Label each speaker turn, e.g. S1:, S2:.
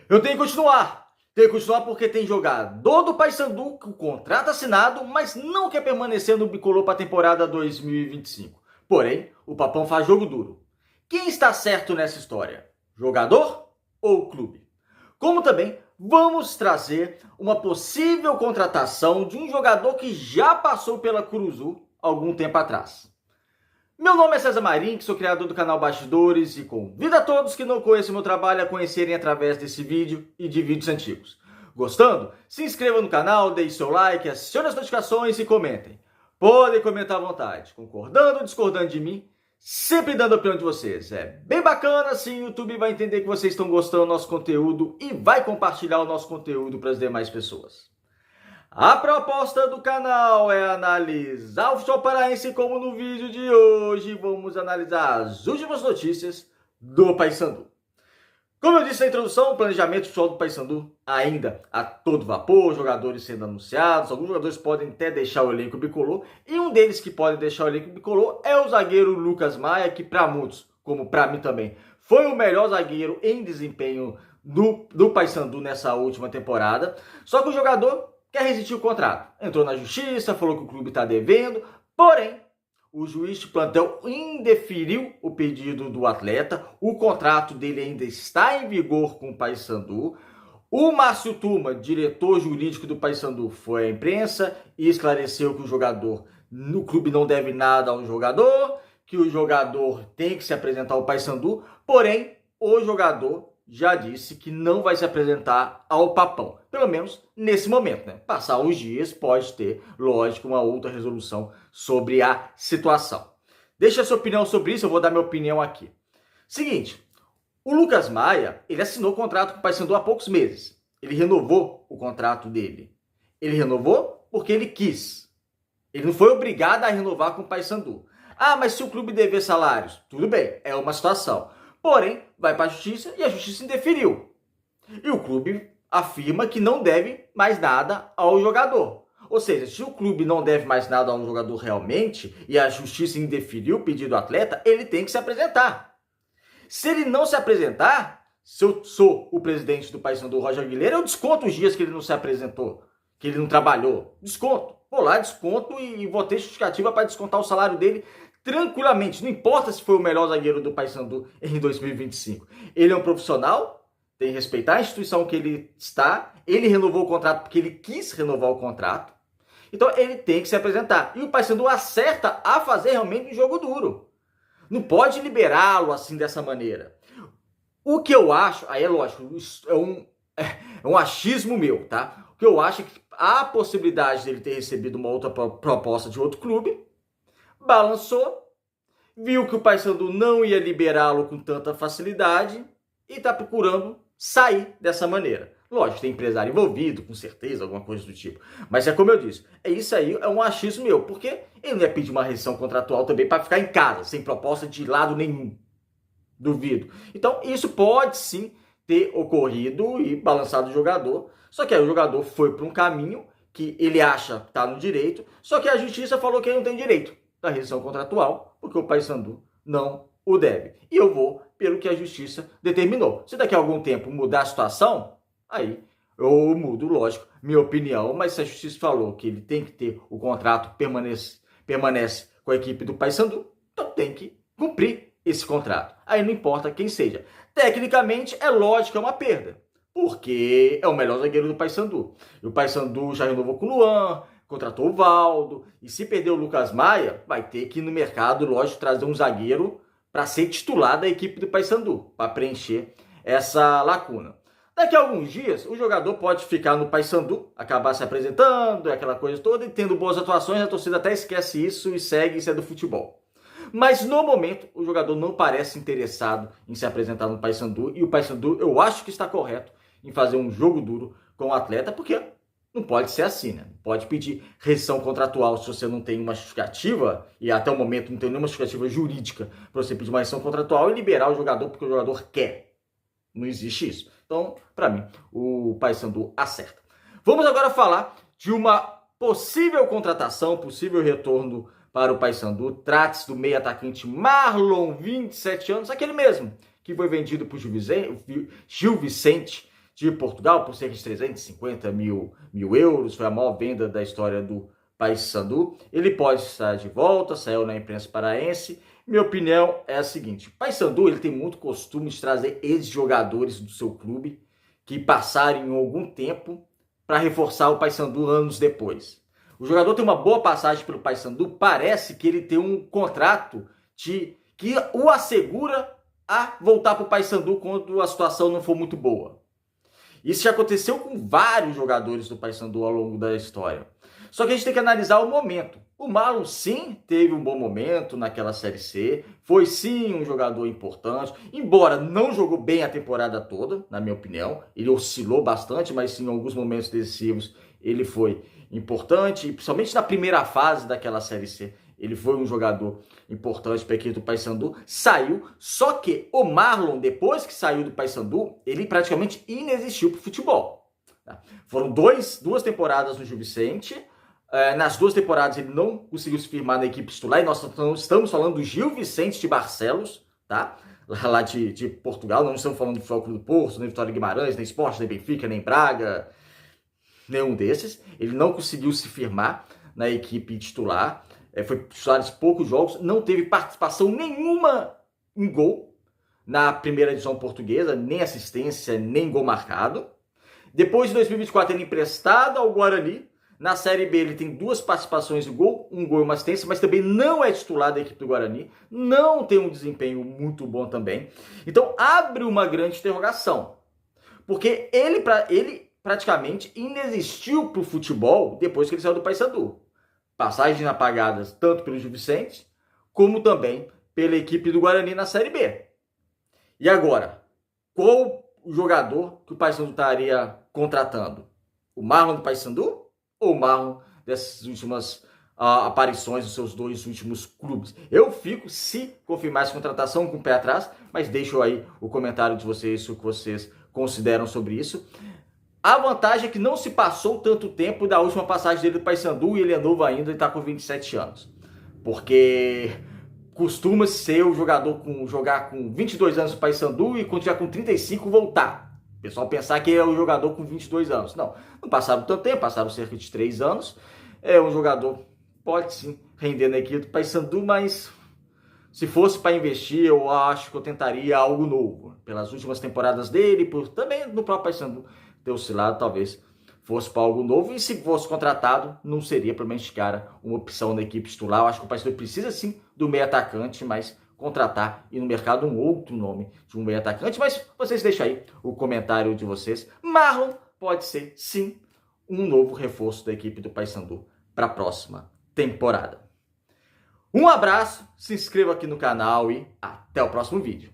S1: Eu tenho que continuar. Tenho que continuar porque tem jogador do Paysandu com contrato assinado, mas não quer permanecer no Bicolor para a temporada 2025. Porém, o Papão faz jogo duro. Quem está certo nessa história? Jogador ou clube? Como também vamos trazer uma possível contratação de um jogador que já passou pela Curuzu algum tempo atrás. Meu nome é César Marim, que sou criador do canal Bastidores e convido a todos que não conhecem meu trabalho a conhecerem através desse vídeo e de vídeos antigos. Gostando? Se inscreva no canal, deixe seu like, acione as notificações e comentem. Podem comentar à vontade, concordando ou discordando de mim, sempre dando a opinião de vocês. É bem bacana, assim o YouTube vai entender que vocês estão gostando do nosso conteúdo e vai compartilhar o nosso conteúdo para as demais pessoas. A proposta do canal é analisar o futebol paraense, como no vídeo de hoje vamos analisar as últimas notícias do Paysandu. Como eu disse na introdução, o planejamento do futebol do Paysandu ainda a todo vapor, jogadores sendo anunciados, alguns jogadores podem até deixar o elenco bicolor, e um deles que pode deixar o elenco bicolor é o zagueiro Lucas Maia, que para muitos, como para mim também, foi o melhor zagueiro em desempenho do Paysandu nessa última temporada, só que o jogador quer rescindir o contrato. Entrou na justiça, falou que o clube está devendo, porém, o juiz de plantel indeferiu o pedido do atleta, o contrato dele ainda está em vigor com o Paysandu. O Márcio Tuma, diretor jurídico do Paysandu, foi à imprensa e esclareceu que o jogador, no clube não deve nada ao jogador, que o jogador tem que se apresentar ao Paysandu, porém, o jogador já disse que não vai se apresentar ao Papão, pelo menos nesse momento, né? Passar os dias pode ter, lógico, uma outra resolução sobre a situação. Deixa a sua opinião sobre isso, eu vou dar minha opinião aqui. Seguinte, o Lucas Maia, ele assinou o contrato com o Paysandu há poucos meses. Ele renovou o contrato dele. Ele renovou porque ele quis. Ele não foi obrigado a renovar com o Paysandu. Ah, mas se o clube dever salários, tudo bem, é uma situação. Porém, vai para a justiça e a justiça indeferiu. E o clube afirma que não deve mais nada ao jogador. Ou seja, se o clube não deve mais nada ao jogador realmente e a justiça indeferiu o pedido do atleta, ele tem que se apresentar. Se ele não se apresentar, se eu sou o presidente do Paysandu, Roger Aguilera, eu desconto os dias que ele não se apresentou, que ele não trabalhou. Desconto. Vou lá, desconto e vou ter justificativa para descontar o salário dele tranquilamente, não importa se foi o melhor zagueiro do Paysandu em 2025. Ele é um profissional, tem que respeitar a instituição que ele está, ele renovou o contrato porque ele quis renovar o contrato, então ele tem que se apresentar. E o Paysandu acerta a fazer realmente um jogo duro. Não pode liberá-lo assim dessa maneira. O que eu acho, aí é lógico, é um achismo meu, tá? O que eu acho é que há a possibilidade dele ter recebido uma outra proposta de outro clube, balançou, viu que o Paysandu não ia liberá-lo com tanta facilidade e está procurando sair dessa maneira. Lógico, tem empresário envolvido, com certeza, alguma coisa do tipo. Mas é como eu disse, isso aí é um achismo meu, porque ele não ia pedir uma rescisão contratual também para ficar em casa, sem proposta de lado nenhum. Duvido. Então, isso pode sim ter ocorrido e balançado o jogador, só que aí o jogador foi para um caminho que ele acha que está no direito, só que a justiça falou que ele não tem direito da rescisão contratual, porque o Paysandu não o deve. E eu vou pelo que a justiça determinou. Se daqui a algum tempo mudar a situação, aí eu mudo, lógico, minha opinião, mas se a justiça falou que ele tem que ter o contrato, permanece com a equipe do Paysandu, então tem que cumprir esse contrato. Aí não importa quem seja. Tecnicamente, é lógico que é uma perda, porque é o melhor zagueiro do Paysandu. E o Paysandu já renovou com o Luan, contratou o Valdo, e se perder o Lucas Maia, vai ter que ir no mercado, lógico, trazer um zagueiro para ser titular da equipe do Paysandu, para preencher essa lacuna. Daqui a alguns dias, o jogador pode ficar no Paysandu, acabar se apresentando, aquela coisa toda, e tendo boas atuações, a torcida até esquece isso e segue, isso é do futebol. Mas no momento, o jogador não parece interessado em se apresentar no Paysandu, e o Paysandu, eu acho que está correto em fazer um jogo duro com o atleta, porque não pode ser assim, né? Não pode pedir rescisão contratual se você não tem uma justificativa, e até o momento não tem nenhuma justificativa jurídica para você pedir uma rescisão contratual e liberar o jogador porque o jogador quer. Não existe isso. Então, para mim, o Paysandu acerta. Vamos agora falar de uma possível contratação, possível retorno para o Paysandu. Trata-se do meio atacante Marlon, 27 anos, aquele mesmo que foi vendido para o Gil Vicente, de Portugal por cerca de 350 mil euros, foi a maior venda da história do Paysandu. Ele pode estar de volta, saiu na imprensa paraense. Minha opinião é a seguinte: o Paysandu ele tem muito costume de trazer ex-jogadores do seu clube que passaram algum tempo para reforçar o Paysandu anos depois. O jogador tem uma boa passagem pelo Paysandu, parece que ele tem um contrato que o assegura a voltar para o Paysandu quando a situação não for muito boa. Isso já aconteceu com vários jogadores do Paysandu ao longo da história. Só que a gente tem que analisar o momento. O Marlon, sim, teve um bom momento naquela Série C. Foi, sim, um jogador importante. Embora não jogou bem a temporada toda, na minha opinião. Ele oscilou bastante, mas sim, em alguns momentos decisivos ele foi importante. Principalmente na primeira fase daquela Série C. Ele foi um jogador importante para a equipe do Paysandu. Saiu, só que o Marlon, depois que saiu do Paysandu, ele praticamente inexistiu para o futebol. Foram duas temporadas no Gil Vicente. Nas 2 temporadas ele não conseguiu se firmar na equipe titular. E nós estamos falando do Gil Vicente de Barcelos, tá? Lá de Portugal. Não estamos falando do Futebol Clube do Porto, nem Vitória de Guimarães, nem Sport, nem Benfica, nem Braga. Nenhum desses. Ele não conseguiu se firmar na equipe titular. Foi titular de poucos jogos. Não teve participação nenhuma em gol na primeira divisão portuguesa. Nem assistência, nem gol marcado. Depois de 2024 ele é emprestado ao Guarani. Na Série B ele tem 2 participações em gol, um gol e uma assistência, mas também não é titular da equipe do Guarani, não tem um desempenho muito bom também. Então abre uma grande interrogação, porque ele praticamente inexistiu para o futebol depois que ele saiu do Paysandu. Passagens apagadas tanto pelo Gil Vicente, como também pela equipe do Guarani na Série B. E agora, qual o jogador que o Paysandu estaria contratando? O Marlon do Paysandu? Ou o Marlon dessas últimas aparições dos seus 2 últimos clubes? Eu fico, se confirmar essa contratação, com o pé atrás, mas deixo aí o comentário de vocês, o que vocês consideram sobre isso. A vantagem é que não se passou tanto tempo da última passagem dele do Paysandu e ele é novo ainda e está com 27 anos. Porque costuma ser o jogador jogar com 22 anos no Paysandu e quando tiver com 35 voltar. O pessoal pensar que é um jogador com 22 anos. Não passaram tanto tempo, passaram cerca de 3 anos. É um jogador, pode sim render na equipe do Paysandu, mas se fosse para investir, eu acho que eu tentaria algo novo. Pelas últimas temporadas dele, por também no próprio Paysandu ter oscilado, talvez fosse para algo novo. E se fosse contratado, não seria, pelo menos de cara, uma opção na equipe titular. Eu acho que o Paysandu precisa sim do meio atacante, mas contratar e no mercado um outro nome de um meio atacante, mas vocês deixam aí o comentário de vocês. Marlon pode ser, sim, um novo reforço da equipe do Paysandu para a próxima temporada. Um abraço, se inscreva aqui no canal e até o próximo vídeo.